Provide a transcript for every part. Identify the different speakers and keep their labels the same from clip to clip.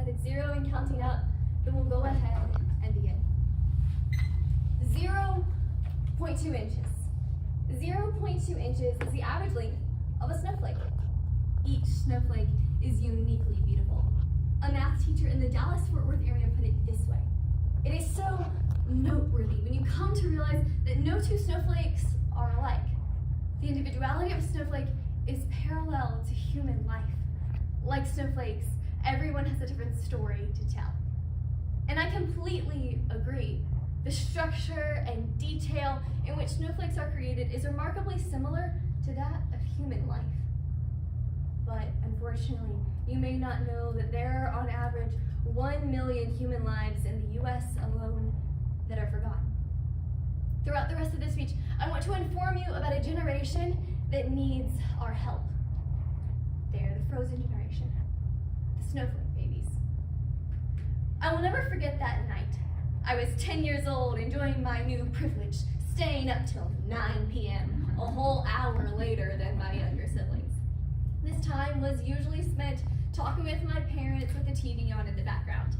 Speaker 1: at 0 and counting up, then we'll go ahead and begin. 0.2 inches. 0.2 inches is the average length of a snowflake. Each snowflake is uniquely beautiful. A math teacher in the Dallas-Fort Worth area put it this way. It is so noteworthy when you come to realize that no two snowflakes are alike. The individuality of a snowflake is parallel to human life. Like snowflakes, everyone has a different story to tell. And I completely agree. The structure and detail in which snowflakes are created is remarkably similar to that of human life. But unfortunately, you may not know that there are on average 1 million human lives in the US alone that are forgotten. Throughout the rest of this speech, I want to inform you about a generation that needs our help. They're the frozen generation, the snowflake babies. I will never forget that night. I was 10 years old, enjoying my new privilege, staying up till 9 p.m., a whole hour later than my younger siblings. This time was usually spent talking with my parents with the TV on in the background.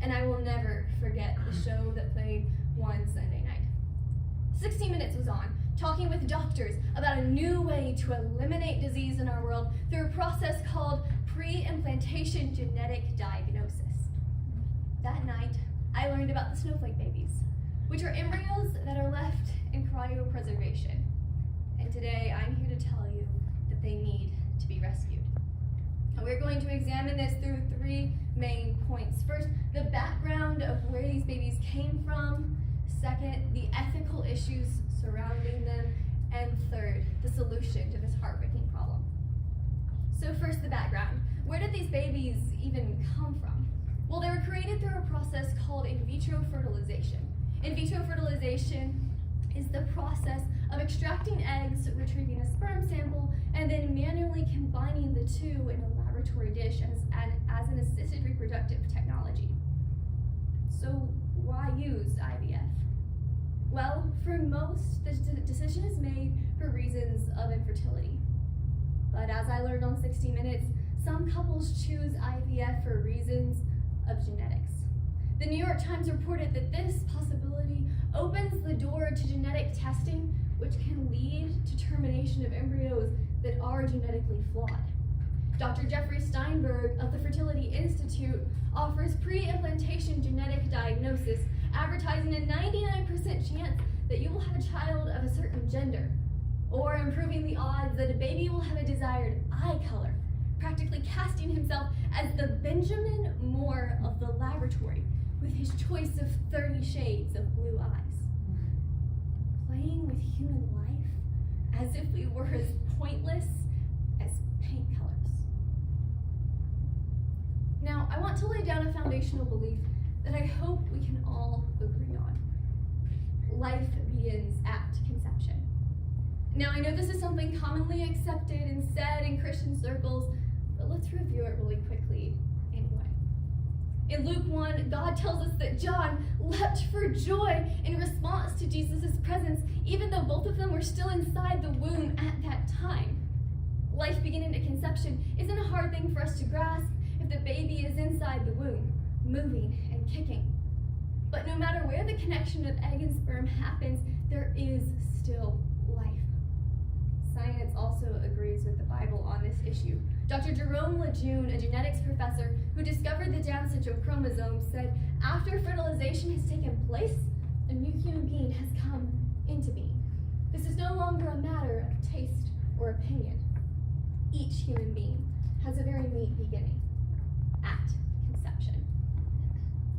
Speaker 1: And I will never forget the show that played one Sunday night. 60 Minutes was on, talking with doctors about a new way to eliminate disease in our world through a process called pre-implantation genetic diagnosis. That night, I learned about the snowflake babies, which are embryos that are left in cryopreservation. And today, I'm here to tell you that they need to be rescued. And we're going to examine this through 3 main points. First, the background of where these babies came from. Second, the ethical issues surrounding them. And third, the solution to this heartbreaking problem. So first, the background. Where did these babies even come from? Well, they were created through a process called in vitro fertilization. In vitro fertilization is the process of extracting eggs, retrieving a sperm sample, and then manually combining the two in a laboratory dish as an assisted reproductive technology. So why use IVF? Well, for most, the decision is made for reasons of infertility. But as I learned on 60 Minutes, some couples choose IVF for reasons of genetics. The New York Times reported that this possibility opens the door to genetic testing, which can lead to termination of embryos that are genetically flawed. Dr. Jeffrey Steinberg of the Fertility Institute offers pre-implantation genetic diagnosis, advertising a 99% chance that you will have a child of a certain gender, or improving the odds that a baby will have a desired eye color, practically casting himself as the Benjamin Moore of the laboratory with his choice of 30 shades of blue eyes. Playing with human life as if we were as pointless as paint colors. Now, I want to lay down a foundational belief that I hope we can all agree on. Life begins at conception. Now, I know this is something commonly accepted and said in Christian circles, but let's review it really quickly anyway. In Luke 1, God tells us that John leapt for joy in response to Jesus' presence, even though both of them were still inside the womb at that time. Life beginning at conception isn't a hard thing for us to grasp if the baby is inside the womb, moving and kicking. But no matter where the connection of egg and sperm happens, there is still life. Science also agrees with the Bible on this issue. Dr. Jerome Lejeune, a genetics professor who discovered the Down syndrome chromosome, said, after fertilization has taken place, a new human being has come into being. This is no longer a matter of taste or opinion. Each human being has a very neat beginning at conception.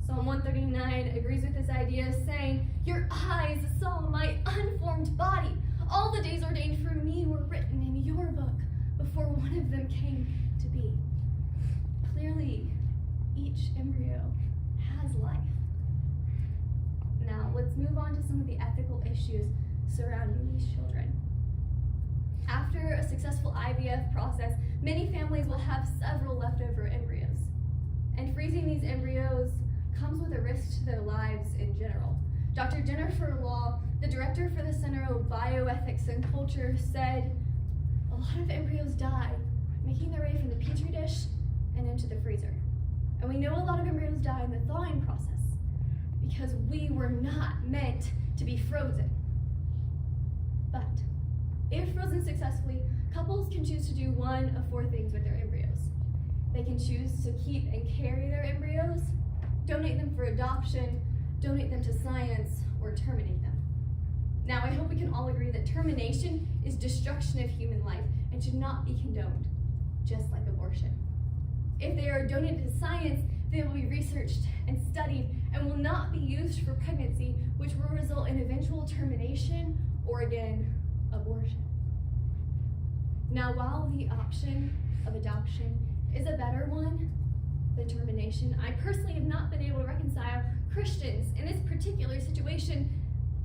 Speaker 1: Psalm 139 agrees with this idea, saying, your eyes saw my unformed body. All the days ordained for me were written in your book before one of them came to be. Clearly, each embryo has life. Now, let's move on to some of the ethical issues surrounding these children. After a successful IVF process, many families will have several leftover embryos. And freezing these embryos comes with a risk to their lives in general. Dr. Jennifer Law, the director for the Center of Bioethics and Culture, said, a lot of embryos die, making their way from the petri dish and into the freezer. And we know a lot of embryos die in the thawing process because we were not meant to be frozen. But if frozen successfully, couples can choose to do one of 4 things with their embryos. They can choose to keep and carry their embryos, donate them for adoption, donate them to science, or terminate them. Now, I hope we can all agree that termination is destruction of human life and should not be condoned, just like abortion. If they are donated to science, they will be researched and studied and will not be used for pregnancy, which will result in eventual termination or, again, abortion. Now, while the option of adoption is a better one than termination, I personally have not been able to reconcile Christians in this particular situation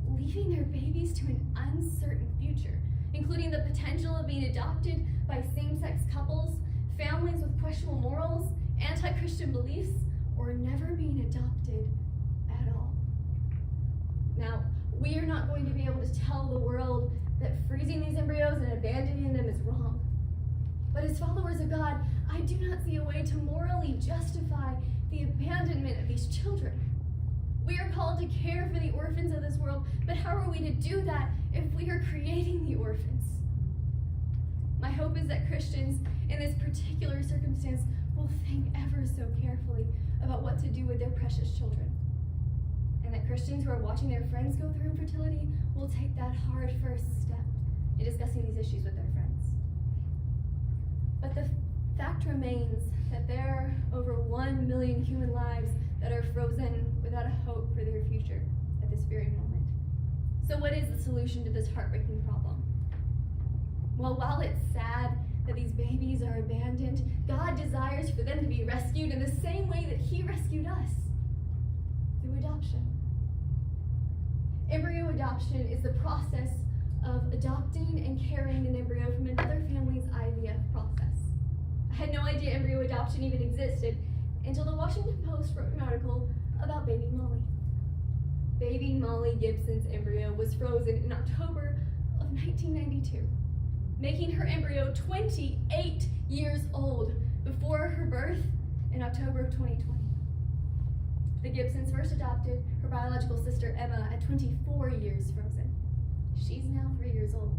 Speaker 1: leaving their babies to an uncertain future, including the potential of being adopted by same-sex couples, families with questionable morals, anti-Christian beliefs, or never being adopted at all. Now, we are not going to be able to tell the world that freezing these embryos and abandoning them is wrong. But as followers of God, I do not see a way to morally justify the abandonment of these children. We are called to care for the orphans of this world, but how are we to do that if we are creating the orphans? My hope is that Christians in this particular circumstance will think ever so carefully about what to do with their precious children. And that Christians who are watching their friends go through infertility will take that hard first step in discussing these issues with their friends. But the fact remains that there are over 1 million human lives that are frozen without a hope for their future at this very moment. So what is the solution to this heartbreaking problem? Well, while it's sad that these babies are abandoned, God desires for them to be rescued in the same way that He rescued us, through adoption. Embryo adoption is the process of adopting and carrying an embryo from another family's IVF process. I had no idea embryo adoption even existed until the Washington Post wrote an article about baby Molly. Baby Molly Gibson's embryo was frozen in October of 1992, making her embryo 28 years old before her birth in October of 2020. The Gibsons first adopted her biological sister Emma at 24 years frozen. She's now 3 years old.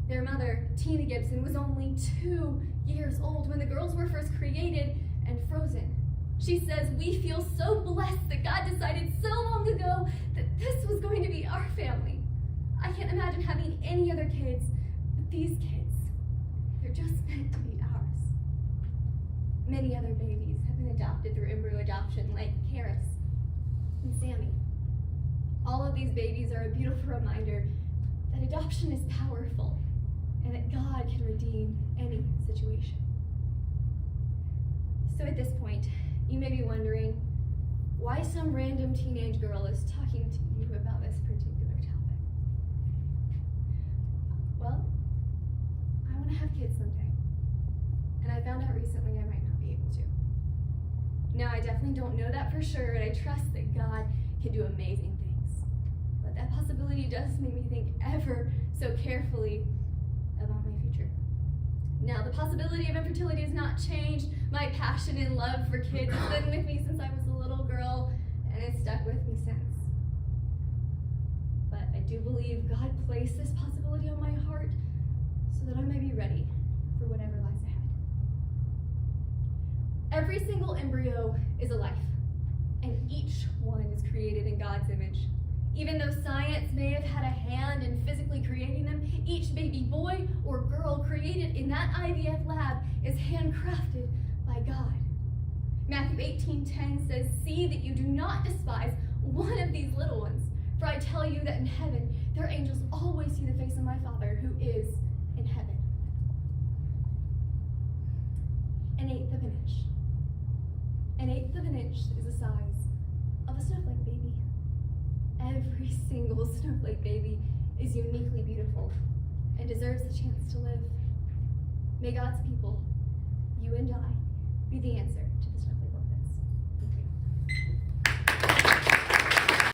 Speaker 1: Their mother, Tina Gibson, was only 2 years old when the girls were first created and frozen. She says, "We feel so blessed that God decided so long ago that this was going to be our family. I can't imagine having any other kids, but these kids, they're just meant to be ours." Many other babies have been adopted through embryo adoption, like Karis and Sammy. All of these babies are a beautiful reminder that adoption is powerful and that God can redeem any situation. So at this point, you may be wondering why some random teenage girl is talking to you about this particular topic. Well, I want to have kids someday, and I found out recently I might not be able to. Now, I definitely don't know that for sure, and I trust that God can do amazing things. But that possibility does make me think ever so carefully about my future. Now, the possibility of infertility has not changed my passion and love for kids. It's been with me since I was a little girl, and it's stuck with me since. But I do believe God placed this possibility on my heart so that I may be ready for whatever lies ahead. Every single embryo is a life, and each one is created in God's image. Even though science may have had a hand in physically creating them, each baby boy or girl created in that IVF lab is handcrafted by God. Matthew 18:10 says, "See that you do not despise one of these little ones, for I tell you that in heaven their angels always see the face of my Father who is in heaven." An eighth of an inch. An eighth of an inch is the size of a snowflake baby. Every single snowflake baby is uniquely beautiful and deserves the chance to live. May God's people, you and I, be the answer to the snowflake.